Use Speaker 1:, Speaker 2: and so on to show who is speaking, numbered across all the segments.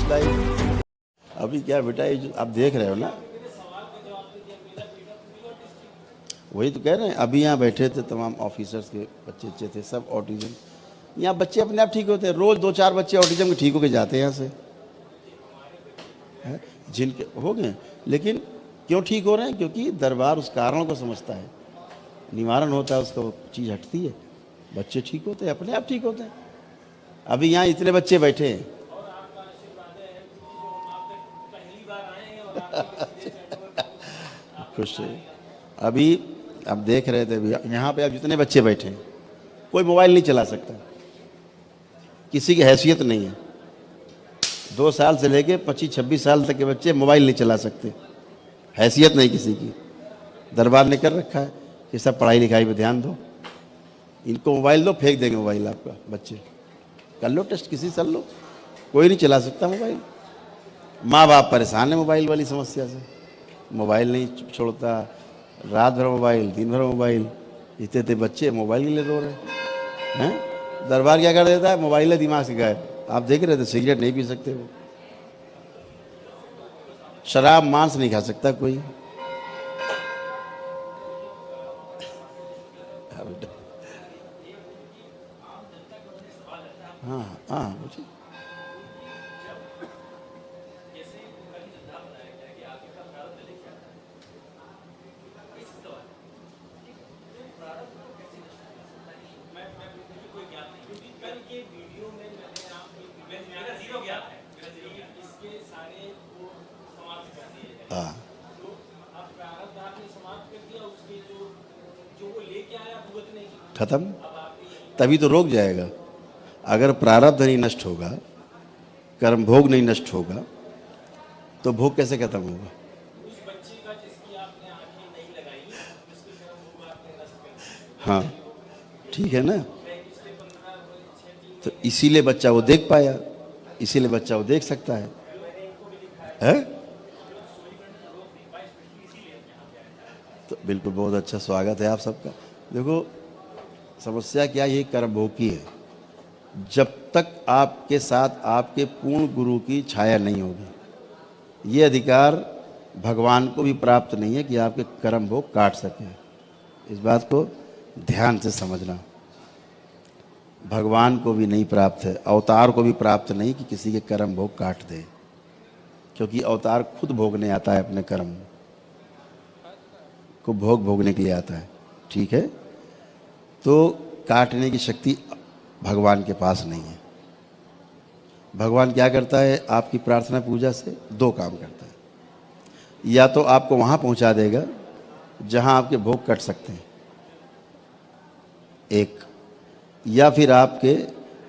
Speaker 1: Life. अभी क्या बेटा, ये जो आप देख रहे हो ना, वही तो कह रहे हैं। अभी यहाँ बैठे थे तमाम ऑफिसर्स के बच्चे अच्छे थे, सब ऑटिज्म। यहाँ बच्चे अपने आप ठीक होते हैं, रोज़ 2-4 बच्चे ऑटिज्म के ठीक होके जाते हैं यहाँ से, है? जिनके हो गए। लेकिन क्यों ठीक हो रहे हैं? क्योंकि दरबार उस कारणों को समझता है, निवारण होता है, उसको चीज़ हटती है, बच्चे ठीक होते हैं, अपने आप ठीक होते हैं। अभी यहाँ इतने बच्चे बैठे हैं खुश है। अभी आप देख रहे थे भैया, यहाँ पे अब जितने बच्चे बैठे हैं, कोई मोबाइल नहीं चला सकता, किसी की हैसियत नहीं है। 2 साल से लेके 25-26 साल तक के बच्चे मोबाइल नहीं चला सकते, हैसियत नहीं किसी की। दरबार ने कर रखा है कि सब पढ़ाई लिखाई पे ध्यान दो, इनको मोबाइल दो, फेंक देंगे मोबाइल आपका। बच्चे कर लो टेस्ट, किसी से लो, कोई नहीं चला सकता मोबाइल। माँ बाप परेशान है मोबाइल वाली समस्या से, मोबाइल नहीं छोड़ता, रात भर मोबाइल, दिन भर मोबाइल। इतने बच्चे मोबाइल के लिए रो रहे हैं। दरबार क्या कर देता है, मोबाइल है दिमाग से गायब। आप देख रहे थे, सिगरेट नहीं पी सकते वो, शराब मांस नहीं खा सकता कोई। हाँ हाँ मुझे हाँ खत्म, तभी तो रोक जाएगा। अगर प्रारब्ध नहीं नष्ट होगा, कर्म भोग नहीं नष्ट होगा, तो भोग कैसे खत्म होगा? हाँ ठीक है ना। तो इसीलिए बच्चा वो देख पाया, इसीलिए बच्चा वो देख सकता है? तो बिल्कुल, बहुत अच्छा स्वागत है आप सबका। देखो समस्या क्या, ये कर्म भोग की है। जब तक आपके साथ आपके पूर्ण गुरु की छाया नहीं होगी, ये अधिकार भगवान को भी प्राप्त नहीं है कि आपके कर्म भोग काट सके। इस बात को ध्यान से समझना। भगवान को भी नहीं प्राप्त है, अवतार को भी प्राप्त नहीं कि किसी के कर्म भोग काट दे, क्योंकि अवतार खुद भोगने आता है, अपने कर्म को भोग भोगने के लिए आता है। ठीक है, तो काटने की शक्ति भगवान के पास नहीं है। भगवान क्या करता है, आपकी प्रार्थना पूजा से 2 काम करता है। या तो आपको वहाँ पहुँचा देगा जहाँ आपके भोग कट सकते हैं, एक, या फिर आपके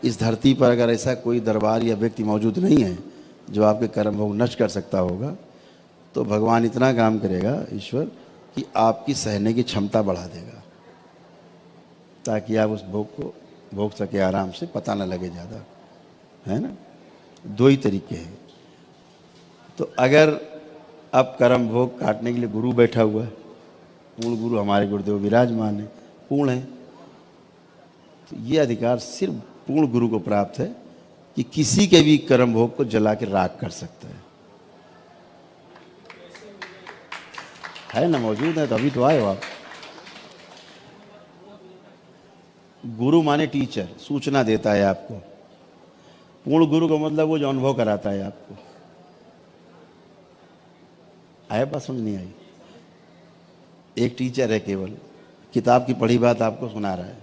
Speaker 1: इस धरती पर अगर ऐसा कोई दरबार या व्यक्ति मौजूद नहीं है जो आपके कर्म भोग नष्ट कर सकता होगा, तो भगवान इतना काम करेगा, ईश्वर, कि आपकी सहने की क्षमता बढ़ा देगा, ताकि आप उस भोग को भोग सके आराम से, पता न लगे ज़्यादा, है ना। 2 ही तरीके हैं। तो अगर अब कर्म भोग काटने के लिए गुरु बैठा हुआ है, पूर्ण गुरु हमारे गुरुदेव विराजमान है, पूर्ण है, तो ये अधिकार सिर्फ पूर्ण गुरु को प्राप्त है कि किसी के भी कर्म भोग को जला के राख कर सकता है ना। मौजूद है तो अभी तो आए हो आप। गुरु माने टीचर, सूचना देता है आपको। पूर्ण गुरु का मतलब वो जो अनुभव कराता है आपको। आया बात समझ नहीं आई? एक टीचर है, केवल किताब की पढ़ी बात आपको सुना रहा है,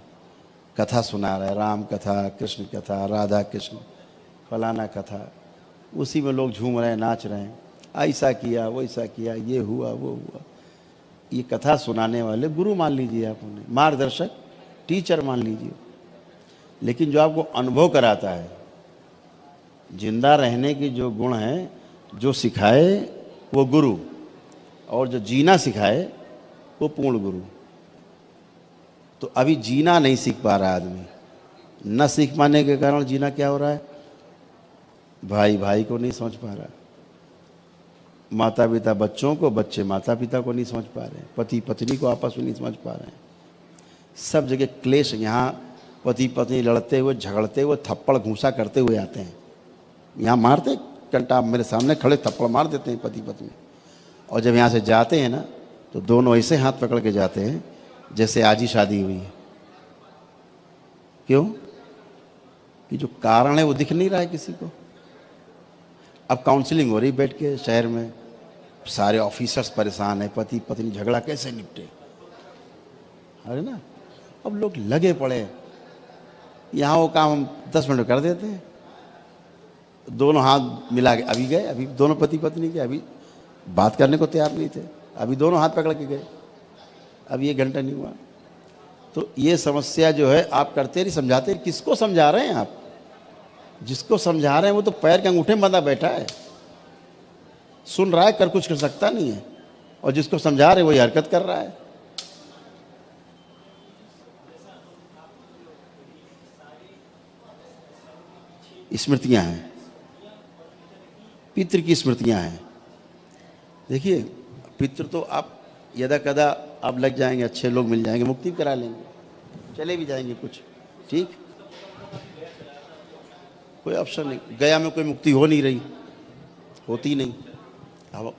Speaker 1: कथा सुना रहा है, राम कथा, कृष्ण कथा, राधा कृष्ण, फलाना कथा, उसी में लोग झूम रहे हैं, नाच रहे हैं, ऐसा किया वैसा किया, ये हुआ वो हुआ। ये कथा सुनाने वाले गुरु मान लीजिए आप उन्हें, मार्गदर्शक, टीचर मान लीजिए। लेकिन जो आपको अनुभव कराता है, जिंदा रहने की जो गुण है, जो सिखाए वो गुरु, और जो जीना सिखाए वो पूर्ण गुरु। तो अभी जीना नहीं सीख पा रहा आदमी, न सीख पाने के कारण जीना क्या हो रहा है, भाई भाई को नहीं समझ पा रहा, माता पिता बच्चों को, बच्चे माता पिता को नहीं समझ पा रहे, पति पत्नी को आपस में नहीं समझ पा रहे हैं। सब जगह क्लेश। यहाँ पति पत्नी लड़ते हुए, झगड़ते हुए, थप्पड़ घूंसा करते हुए आते हैं, यहाँ मारते घंटा आप मेरे सामने खड़े थप्पड़ मार देते हैं पति पत्नी, और जब यहाँ से जाते हैं ना तो दोनों ऐसे हाथ पकड़ के जाते हैं जैसे आज ही शादी हुई है। क्यों? कि जो कारण है वो दिख नहीं रहा है किसी को। अब काउंसलिंग हो रही बैठ के शहर में, सारे ऑफिसर्स परेशान है, पति पत्नी झगड़ा कैसे निपटे, अरे ना। अब लोग लगे पड़े, यहाँ वो काम हम 10 मिनट में कर देते हैं। दोनों हाथ मिला के अभी गए, अभी दोनों पति पत्नी के अभी बात करने को तैयार नहीं थे, अभी दोनों हाथ पकड़ के गए, अभी 1 घंटा नहीं हुआ। तो ये समस्या जो है आप करते नहीं, समझाते। किसको समझा रहे हैं आप? जिसको समझा रहे हैं वो तो पैर के अंगूठे में बंधा बैठा है, सुन रहा है, कर कुछ कर सकता नहीं है, और जिसको समझा रहे वही हरकत कर रहा है। स्मृतियां हैं, पितृ की स्मृतियां हैं। देखिए पितृ तो आप यदा कदा आप लग जाएंगे, अच्छे लोग मिल जाएंगे, मुक्ति करा लेंगे, चले भी जाएंगे कुछ, ठीक, कोई ऑप्शन नहीं। गया में कोई मुक्ति हो नहीं रही, होती नहीं। अब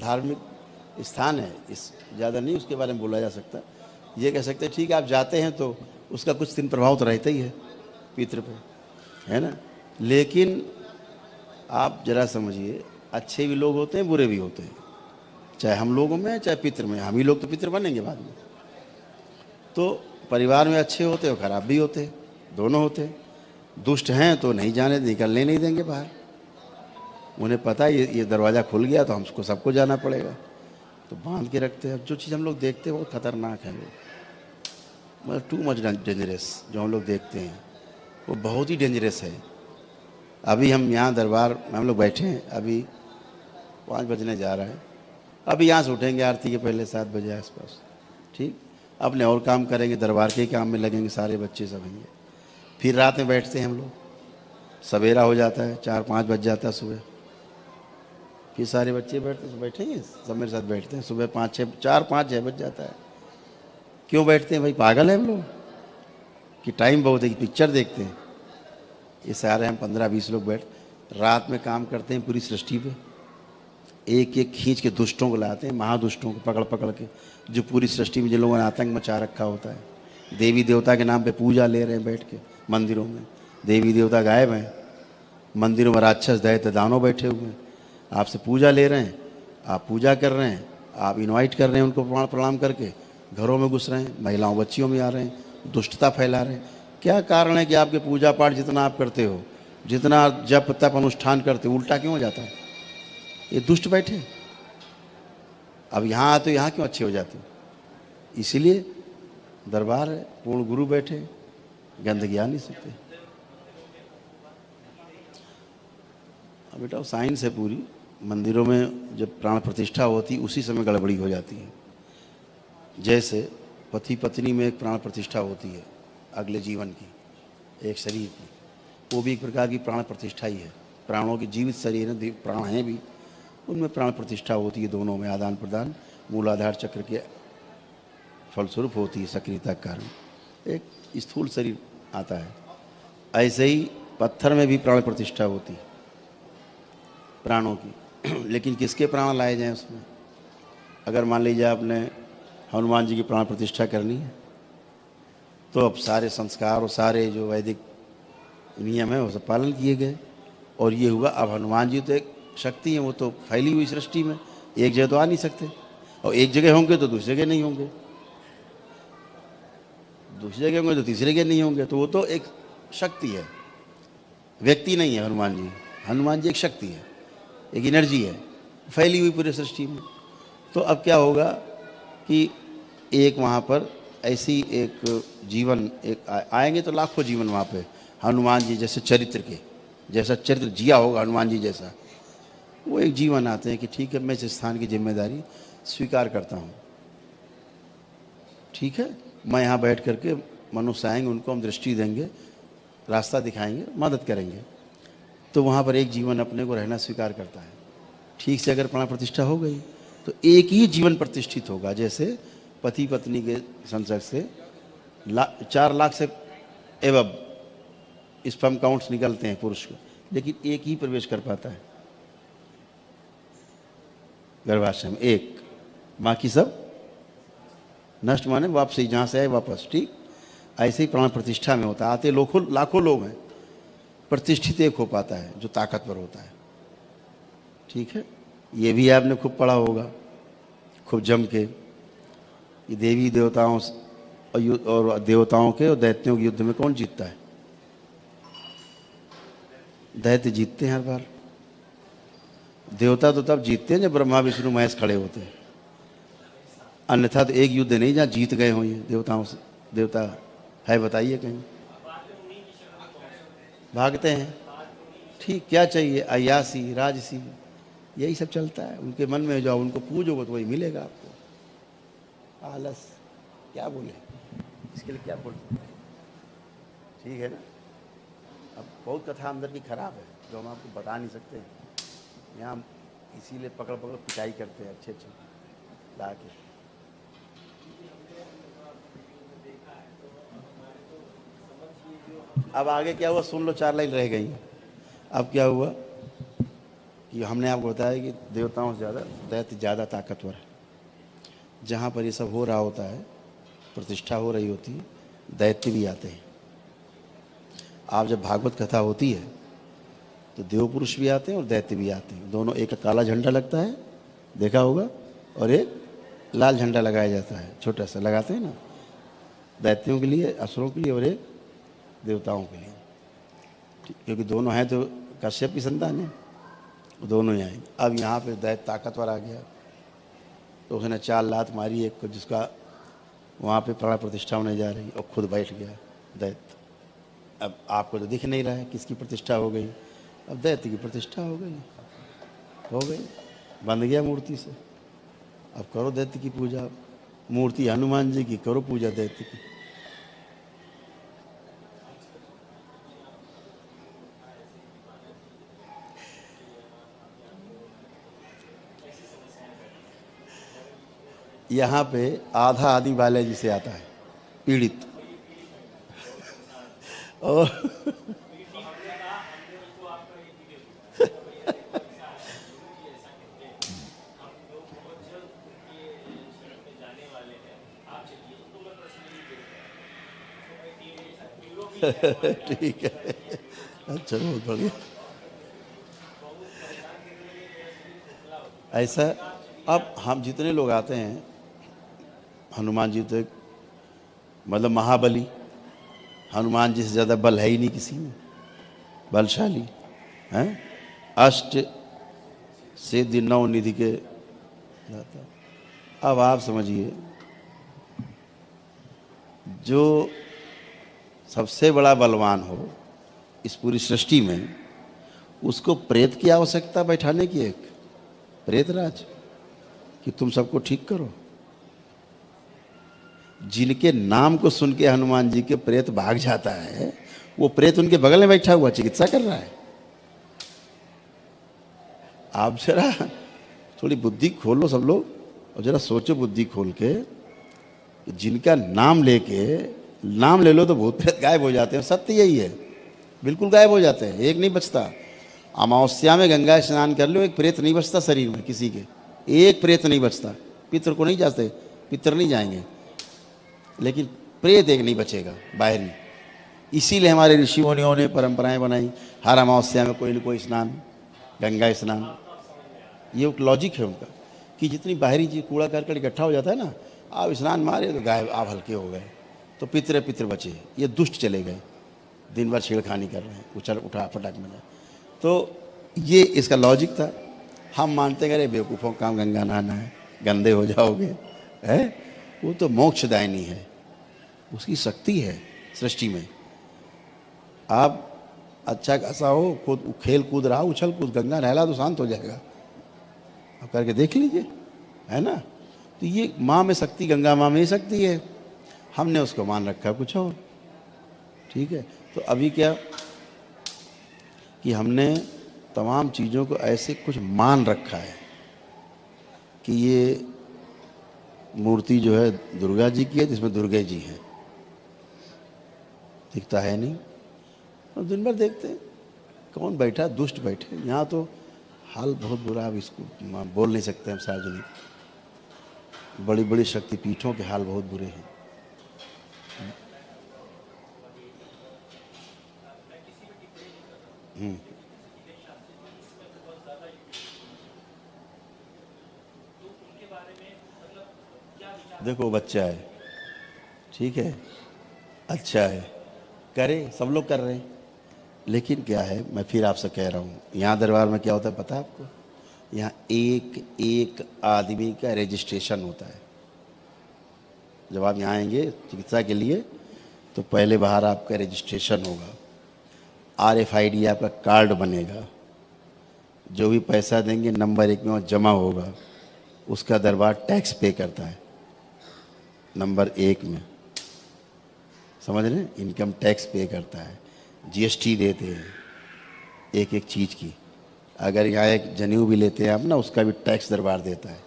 Speaker 1: धार्मिक स्थान है, इस ज़्यादा नहीं उसके बारे में बोला जा सकता। ये कह सकते हैं ठीक है आप जाते हैं तो उसका कुछ दिन प्रभाव तो रहता ही है पितृ पे, है ना। लेकिन आप जरा समझिए, अच्छे भी लोग होते हैं, बुरे भी होते हैं, चाहे हम लोगों में चाहे पितृ में। हम ही लोग तो पितृ बनेंगे बाद में। तो परिवार में अच्छे होते और खराब भी होते, दोनों होते। दुष्ट हैं तो नहीं जाने, निकलने नहीं देंगे बाहर, उन्हें पता है ये दरवाज़ा खुल गया तो हमको सबको जाना पड़ेगा, तो बांध के रखते हैं। जो चीज़ हम लोग देखते हैं वो खतरनाक है, वो मतलब टू मच डेंजरस। जो हम लोग देखते हैं वो बहुत ही डेंजरस है। अभी हम यहाँ दरबार में हम लोग बैठे हैं, अभी 5 बजने जा रहा है, अभी यहाँ से उठेंगे आरती के पहले 7 बजे आसपास, ठीक, अपने और काम करेंगे, दरबार के काम में लगेंगे, सारे बच्चे सब हैं। फिर रात में बैठते हैं हम लोग, सवेरा हो जाता है, 4-5 बज जाता है सुबह, फिर सारे बच्चे बैठेंगे सब मेरे साथ बैठते हैं, सुबह 4-5-6 बज जाता है। क्यों बैठते हैं भाई? पागल है हम लोग कि टाइम बहुत है कि पिक्चर देखते हैं। ये सारे हम 15-20 लोग बैठ रात में काम करते हैं पूरी सृष्टि पे, एक एक खींच के दुष्टों को लाते हैं, महादुष्टों को पकड़ पकड़ के, जो पूरी सृष्टि में जिन लोगों ने आतंक मचा रखा होता है। देवी देवता के नाम पे पूजा ले रहे हैं बैठ के मंदिरों में, देवी देवता गायब हैं, मंदिरों में राक्षस दैत्य दानव बैठे हुए हैं, आपसे पूजा ले रहे हैं, आप पूजा कर रहे हैं, आप इनवाइट कर रहे हैं उनको प्रणाम करके, घरों में घुस रहे हैं, महिलाओं बच्चियों में आ रहे हैं, दुष्टता फैला रहे हैं। क्या कारण है कि आपके पूजा पाठ जितना आप करते हो, जितना जप तप अनुष्ठान करते हो, उल्टा क्यों हो जाता है? ये दुष्ट बैठे। अब यहाँ आते हो, यहाँ क्यों अच्छे हो जाते हो? इसीलिए दरबार है, पूर्ण गुरु बैठे, गंदगी आ नहीं सकते। अब बेटा साइंस है पूरी, मंदिरों में जब प्राण प्रतिष्ठा होती उसी समय गड़बड़ी हो जाती है। जैसे पति पत्नी में एक प्राण प्रतिष्ठा होती है अगले जीवन की, एक शरीर की, वो भी एक प्रकार की प्राण प्रतिष्ठा ही है। प्राणों के जीवित शरीर है, प्राण हैं भी, उनमें प्राण प्रतिष्ठा होती है, दोनों में आदान प्रदान मूलाधार चक्र के फलस्वरूप होती है, सक्रियता के कारण एक स्थूल शरीर आता है। ऐसे ही पत्थर में भी प्राण प्रतिष्ठा होती है प्राणों की। लेकिन किसके प्राण लाए जाएं उसमें? अगर मान लीजिए आपने हनुमान जी की प्राण प्रतिष्ठा करनी है तो अब सारे संस्कार और सारे जो वैदिक नियम है वो सब पालन किए गए, और ये हुआ। अब हनुमान जी तो एक शक्ति है, वो तो फैली हुई सृष्टि में, एक जगह तो आ नहीं सकते, और एक जगह होंगे तो दूसरी जगह नहीं होंगे, दूसरी जगह होंगे तो तीसरी जगह नहीं होंगे। तो वो तो एक शक्ति है, व्यक्ति नहीं है हनुमान जी। हनुमान जी एक शक्ति है, एक एनर्जी है, फैली हुई पूरी सृष्टि में। तो अब क्या होगा कि एक वहाँ पर ऐसी एक जीवन एक आएंगे तो लाखों जीवन वहाँ पे हनुमान जी जैसे चरित्र के, जैसा चरित्र जिया होगा हनुमान जी जैसा, वो एक जीवन आते हैं कि ठीक है मैं इस स्थान की जिम्मेदारी स्वीकार करता हूँ, ठीक है मैं यहाँ बैठ करके मनुष्य आएंगे, उनको हम दृष्टि देंगे, रास्ता दिखाएंगे, मदद करेंगे। तो वहाँ पर एक जीवन अपने को रहना स्वीकार करता है। ठीक से अगर प्राण प्रतिष्ठा हो गई तो एक ही जीवन प्रतिष्ठित होगा। जैसे पति पत्नी के संसर्ग से 4 लाख से एवं स्पर्म काउंट्स निकलते हैं पुरुष को, लेकिन एक ही प्रवेश कर पाता है गर्भाशय में, एक, बाकी सब नष्ट, माने वापसी, जहाँ से आए वापस। ठीक ऐसे ही प्राण प्रतिष्ठा में होता है, आते लाखों लोग हैं, प्रतिष्ठित एक हो पाता है जो ताकतवर होता है। ठीक है, ये भी आपने खूब पढ़ा होगा, खूब जम के, कि देवी देवताओं और देवताओं के और दैत्यों के युद्ध में कौन जीतता है? दैत्य जीतते हैं हर बार। देवता तो तब जीतते हैं जब ब्रह्मा विष्णु महेश खड़े होते हैं, अन्यथा तो एक युद्ध नहीं जहाँ जीत गए हों ये देवताओं से। देवता है बताइए कहीं? भागते हैं। ठीक, क्या चाहिए? अयासी, राजसी, यही सब चलता है उनके मन में। जाओ उनको पूजोगे तो वही मिलेगा आपको। आलस, क्या बोले इसके लिए, क्या बोले? ठीक है ना। अब बहुत कथा अंदर की खराब है जो हम आपको बता नहीं सकते यहाँ, इसीलिए पकड़ पकड़ पिटाई करते हैं अच्छे ला के। अब आगे क्या हुआ सुन लो, 4 लाइन रह गई। अब क्या हुआ कि हमने आपको बताया कि देवताओं से ज़्यादा दैत्य ज़्यादा ताकतवर है। जहाँ पर ये सब हो रहा होता है, प्रतिष्ठा हो रही होती है, दैत्य भी आते हैं। आप जब भागवत कथा होती है तो देव पुरुष भी आते हैं और दैत्य भी आते हैं। दोनों, एक काला झंडा लगता है, देखा होगा, और एक लाल झंडा लगाया जाता है, छोटा सा लगाते हैं ना, दैत्यों के लिए, असुरों के लिए, और एक देवताओं के लिए। क्योंकि दोनों हैं तो कश्यप की संतान है, दोनों ही आएंगे। अब यहाँ पे दैत्य ताकतवर आ गया तो उसने 4 लात मारी एक को, जिसका वहाँ पे प्राण प्रतिष्ठा होने जा रही, और खुद बैठ गया दैत्य। अब आपको तो दिख नहीं रहा है किसकी प्रतिष्ठा हो गई, अब दैत्य की प्रतिष्ठा हो गई, बंध गया मूर्ति से। अब करो दैत्य की पूजा, मूर्ति हनुमान जी की, करो पूजा दैत्य की। यहाँ पे आधा आदि वाले जिसे आता है, पीड़ित, और ठीक है, अच्छा, बहुत बढ़िया। ऐसा अब हम जितने लोग आते हैं, हनुमान जी तो मतलब महाबली, हनुमान जी से ज़्यादा बल है ही नहीं किसी में, बलशाली हैं, अष्ट सिद्धि 9 निधि के दाता। अब आप समझिए, जो सबसे बड़ा बलवान हो इस पूरी सृष्टि में, उसको प्रेत की आवश्यकता बैठाने की, एक प्रेतराज, कि तुम सबको ठीक करो। जिनके नाम को सुन के हनुमान जी के प्रेत भाग जाता है, वो प्रेत उनके बगल में बैठा हुआ चिकित्सा कर रहा है। आप जरा थोड़ी बुद्धि खोलो सब लोग, और जरा सोचो बुद्धि खोल के, जिनका नाम ले लो तो भूत प्रेत गायब हो जाते हैं। सत्य यही है, बिल्कुल गायब हो जाते हैं, एक नहीं बचता। अमावस्या में गंगा स्नान कर लो, एक प्रेत नहीं बचता शरीर में किसी के, एक प्रेत नहीं बचता। पितर को नहीं जाते, पितर नहीं जाएंगे, लेकिन प्रेत एक नहीं बचेगा बाहरी। इसीलिए हमारे ऋषि मुनियों ने परंपराएं बनाई, हर अमावस्या में कोई न कोई स्नान, गंगा स्नान। ये एक लॉजिक है उनका, कि जितनी बाहरी चीज कूड़ा करकट इकट्ठा हो जाता है ना, आप स्नान मारे तो गायब, आप हल्के हो गए, तो पितर बचे। ये दुष्ट चले गए, दिन भर छेड़खानी कर रहे हैं, उठा फटाक में। तो ये इसका लॉजिक था। हम मानते हैं अरे बेवकूफ़ों काम गंगा नहाना है, गंदे हो जाओगे, है? वो तो मोक्षदायिनी है, उसकी शक्ति है सृष्टि में। आप अच्छा खासा हो, खुद खेल कूद रहा, उछल कूद, गंगा नहला तो शांत हो जाएगा। आप करके देख लीजिए, है ना। तो ये माँ में शक्ति, गंगा माँ में ही शक्ति है, हमने उसको मान रखा कुछ और। ठीक है, तो अभी क्या कि हमने तमाम चीज़ों को ऐसे कुछ मान रखा है कि ये मूर्ति जो है दुर्गा जी की है, जिसमें दुर्गे जी हैं, दिखता है नहीं, और दिन भर देखते हैं कौन बैठा? दुष्ट बैठे। यहाँ तो हाल बहुत बुरा, अब इसको बोल नहीं सकते हम सार्वजनिक। बड़ी बड़ी शक्तिपीठों के हाल बहुत बुरे हैं। देखो बच्चा है, ठीक है, अच्छा है, करे, सब लोग कर रहे हैं, लेकिन क्या है, मैं फिर आपसे कह रहा हूँ, यहाँ दरबार में क्या होता है पता है आपको? यहाँ एक एक आदमी का रजिस्ट्रेशन होता है। जब आप यहाँ आएंगे चिकित्सा के लिए तो पहले बाहर आपका रजिस्ट्रेशन होगा, RFID आपका कार्ड बनेगा, जो भी पैसा देंगे नंबर 1 में वो जमा होगा, उसका दरबार टैक्स पे करता है नंबर 1 में, समझ रहे हैं? इनकम टैक्स पे करता है, GST देते हैं एक एक चीज़ की। अगर यहाँ एक जनेऊ भी लेते हैं आप ना, उसका भी टैक्स दरबार देता है।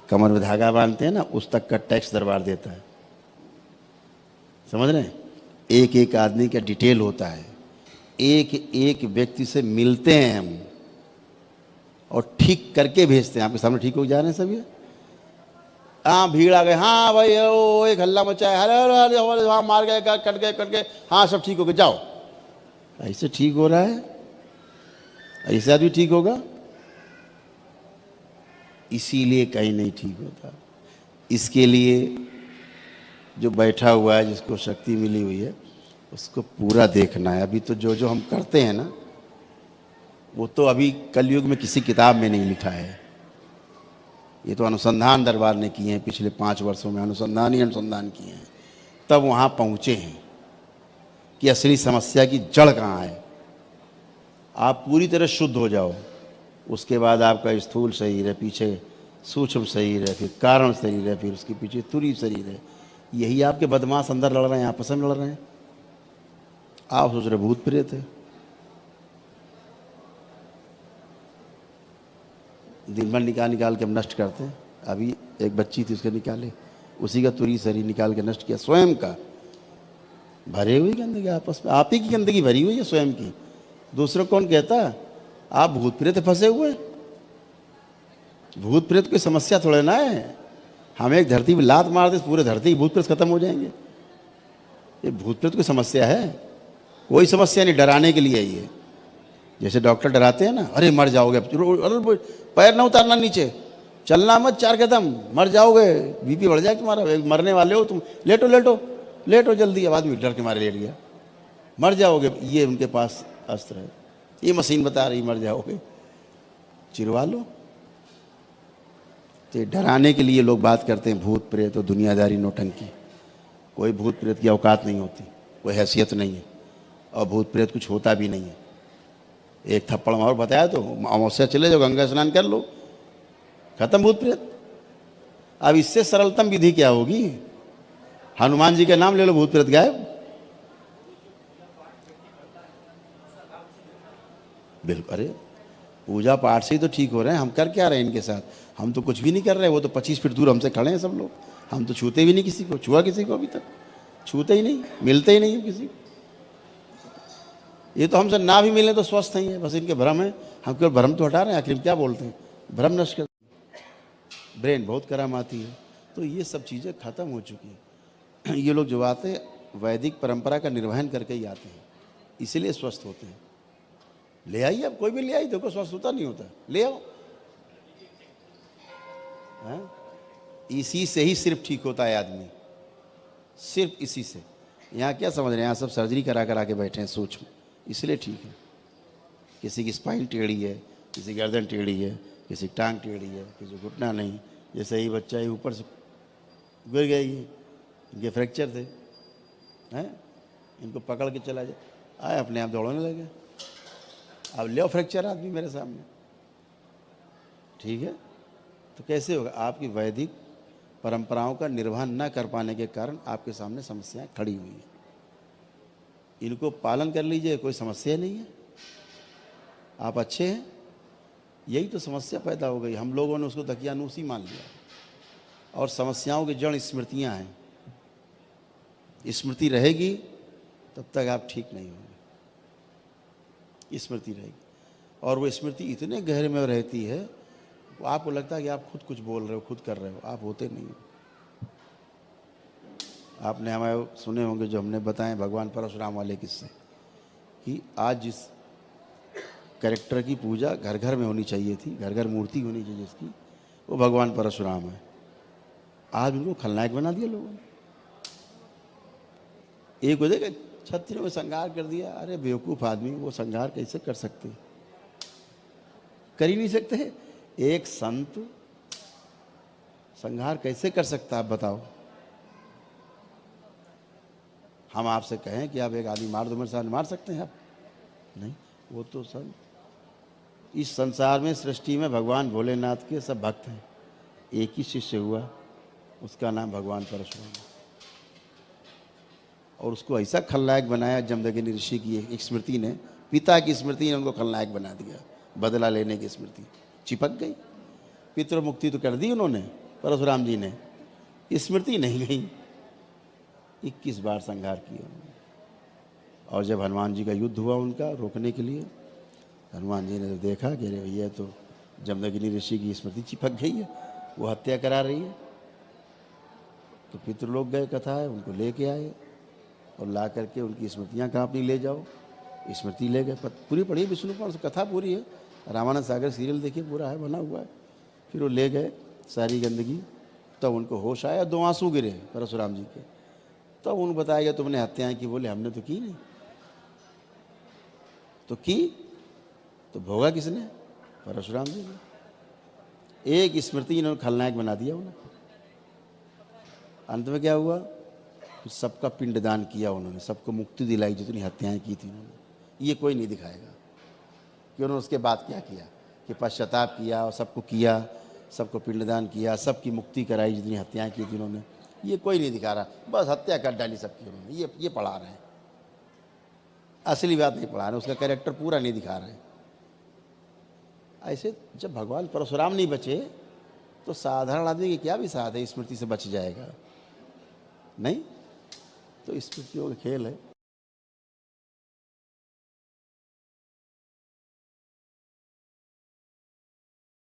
Speaker 1: कमर में धागा बांधते हैं ना, उस तक का टैक्स दरबार देता है, समझ रहे हैं? एक एक आदमी का डिटेल होता है, एक एक व्यक्ति से मिलते हैं हम और ठीक करके भेजते हैं। आपके सामने ठीक हो जा रहे हैं सब ये? हाँ भीड़ आ गए, हाँ भाई ओ एक हल्ला मचा है, अरे हाँ मार गए, कट गए, हाँ सब ठीक हो गए, जाओ। ऐसे ठीक हो रहा है? ऐसा भी ठीक होगा? इसीलिए कहीं नहीं ठीक होता। इसके लिए जो बैठा हुआ है, जिसको शक्ति मिली हुई है, उसको पूरा देखना है। अभी तो जो जो हम करते हैं ना, वो तो अभी कलयुग में किसी किताब में नहीं लिखा है। ये तो अनुसंधान दरबार ने किए हैं, पिछले 5 वर्षों में अनुसंधान ही अनुसंधान किए हैं, तब वहाँ पहुँचे हैं कि असली समस्या की जड़ कहाँ है। आप पूरी तरह शुद्ध हो जाओ, उसके बाद आपका स्थूल शरीर है, पीछे सूक्ष्म शरीर है, फिर कारण शरीर है, फिर उसके पीछे तुरीय शरीर है। यही आपके बदमाश अंदर लड़ रहे हैं, आपस में लड़ रहे हैं। आप सोच रहे भूत प्रेत है। दिन भर निकाल के हम नष्ट करते हैं। अभी एक बच्ची थी, उसके निकाले, उसी का तुरीय शरीर निकाल के नष्ट किया, स्वयं का। भरे हुई गंदगी आपस में, आप ही की गंदगी भरी हुई है स्वयं की। दूसरों कौन कहता? आप भूत प्रेत फंसे हुए। भूत प्रेत कोई समस्या थोड़े ना है। हम एक धरती में लात मार दे, पूरे धरती भूत प्रेत खत्म हो जाएंगे। ये भूत प्रेत कोई समस्या है? कोई समस्या नहीं, डराने के लिए है ये। जैसे डॉक्टर डराते हैं ना, अरे मर जाओगे, अरे पैर ना उतारना नीचे, चलना मत 4 कदम, मर जाओगे, BP बढ़ जाए तुम्हारा, मरने वाले हो तुम, लेटो लेटो लेटो जल्दी। अब आदमी डर के मारे लेट गया, मर जाओगे। ये उनके पास अस्त्र है, ये मशीन बता रही मर जाओगे, चिरवा लो। तो डराने के लिए लोग बात करते हैं भूत प्रेत और दुनियादारी नौटंकी। कोई भूत प्रेत की औकात नहीं होती, कोई हैसियत नहीं है, और भूत प्रेत कुछ होता भी नहीं है। एक थप्पड़ मारो बताया तो अमावस्या चले जाओ, गंगा स्नान कर लो, खत्म भूत प्रेत। अब इससे सरलतम विधि क्या होगी? हनुमान जी का नाम ले लो, भूत प्रेत गायब। बिल्कुल। अरे पूजा पाठ से ही तो ठीक हो रहे हैं। हम कर क्या रहे हैं इनके साथ? हम तो कुछ भी नहीं कर रहे। वो तो 25 फीट दूर हमसे खड़े हैं सब लोग। हम तो छूते भी नहीं किसी को, छुआ किसी को अभी तक, छूते ही नहीं, मिलते ही नहीं है किसी को। ये तो हमसे ना भी मिले तो स्वस्थ नहीं है, बस इनके भ्रम है। हम केवल भ्रम तो हटा रहे हैं, आखिर क्या बोलते हैं, भ्रम नष्ट कर। ब्रेन बहुत कराम आती है। तो ये सब चीज़ें खत्म हो चुकी हैं। ये लोग जो आते वैदिक परंपरा का निर्वहन करके ही आते हैं, इसीलिए स्वस्थ होते हैं। ले आइए, अब कोई भी ले आई, देखो स्वस्थ होता नहीं होता, ले आओ। इसी से ही सिर्फ ठीक होता है आदमी, सिर्फ इसी से। यहाँ क्या समझ रहे हैं? यहाँ सब सर्जरी करा के बैठे हैं सूक्ष्म, इसलिए ठीक है। किसी की स्पाइन टेढ़ी है, किसी की गर्दन टेढ़ी है, किसी की टांग टेढ़ी है, किसी को घुटना नहीं। जैसे ही बच्चा ही ऊपर से गिर गया, इनके फ्रैक्चर थे, हैं, इनको पकड़ के चला जाए, आए अपने आप दौड़ने लगे। अब ले फ्रैक्चर आदमी मेरे सामने, ठीक है। तो कैसे होगा? आपकी वैदिक परंपराओं का निर्वहन न कर पाने के कारण आपके सामने समस्याएं खड़ी हुई हैं। इनको पालन कर लीजिए, कोई समस्या नहीं है, आप अच्छे हैं। यही तो समस्या पैदा हो गई। हम लोगों ने उसको दकियानूसी मान लिया। और समस्याओं की जड़ स्मृतियां हैं। स्मृति रहेगी तब तक आप ठीक नहीं होंगे। स्मृति रहेगी। और वो स्मृति इतने गहरे में रहती है, आपको लगता है कि आप खुद कुछ बोल रहे हो, खुद कर रहे हो, आप होते नहीं हो। आपने हमें सुने होंगे जो हमने बताए भगवान परशुराम वाले किस्से, कि आज जिस कैरेक्टर की पूजा घर घर में होनी चाहिए थी, घर घर मूर्ति होनी चाहिए जिसकी, वो भगवान परशुराम है। आज उनको खलनायक बना दिया लोगों ने। एक को देखा छत्रियों में संहार कर दिया। अरे बेवकूफ़ आदमी, वो संहार कैसे कर सकते? कर ही नहीं सकते। एक संत संहार कैसे कर सकता है, आप बताओ? हम आपसे कहें कि आप एक आदमी मार दो, मेरे साथ मार सकते हैं आप? नहीं। वो तो सब इस संसार में, सृष्टि में भगवान भोलेनाथ के सब भक्त हैं। एक ही शिष्य हुआ, उसका नाम भगवान परशुराम, और उसको ऐसा खलनायक बनाया जमदग्नि ऋषि की एक स्मृति ने, पिता की स्मृति ने उनको खलनायक बना दिया। बदला लेने की स्मृति चिपक गई। पितृ मुक्ति तो कर दी उन्होंने, परशुराम जी ने, स्मृति नहीं गई। 21 बार संहार किया उन्होंने। और जब हनुमान जी का युद्ध हुआ उनका रोकने के लिए, हनुमान जी ने तो देखा कि अरे भैया तो जमदग्नि ऋषि की स्मृति चिपक गई है, वो हत्या करा रही है। तो पितृलोक गए, कथा है, उनको लेके आए और ला करके उनकी स्मृतियाँ कहाँ अपनी ले जाओ, स्मृति ले गए। पूरी पढ़ी विष्णु पुराण, कथा पूरी है, रामानंद सागर सीरियल देखिए, पूरा है, बना हुआ है। फिर वो ले गए सारी गंदगी, तब उनको होश आया, 2 आंसू गिरे परशुराम जी के। तब उनको बताया गया तुमने हत्याएं की। बोले हमने तो की नहीं। तो की तो भोगा किसने? परशुराम जी ने। एक स्मृति इन्होंने खलनायक बना दिया उन्हें। अंत में क्या हुआ? फिर सबका पिंडदान किया उन्होंने, सबको मुक्ति दिलाई जितनी हत्याएं की थी उन्होंने। ये कोई नहीं दिखाएगा कि उन्होंने उसके बाद क्या किया, कि पश्चाताप किया और सबको किया, सबको पिंडदान किया, सबकी मुक्ति कराई जितनी हत्याएं की थी उन्होंने। ये कोई नहीं दिखा रहा, बस हत्या कर डाली सबकी उन्होंने। ये पढ़ा रहे हैं, असली बात नहीं पढ़ा रहे, उसका कैरेक्टर पूरा नहीं दिखा रहे। ऐसे जब भगवान परशुराम नहीं बचे तो साधारण आदमी की क्या भी साथ है, स्मृति से बच जाएगा? नहीं। तो स्मृतियों का खेल है।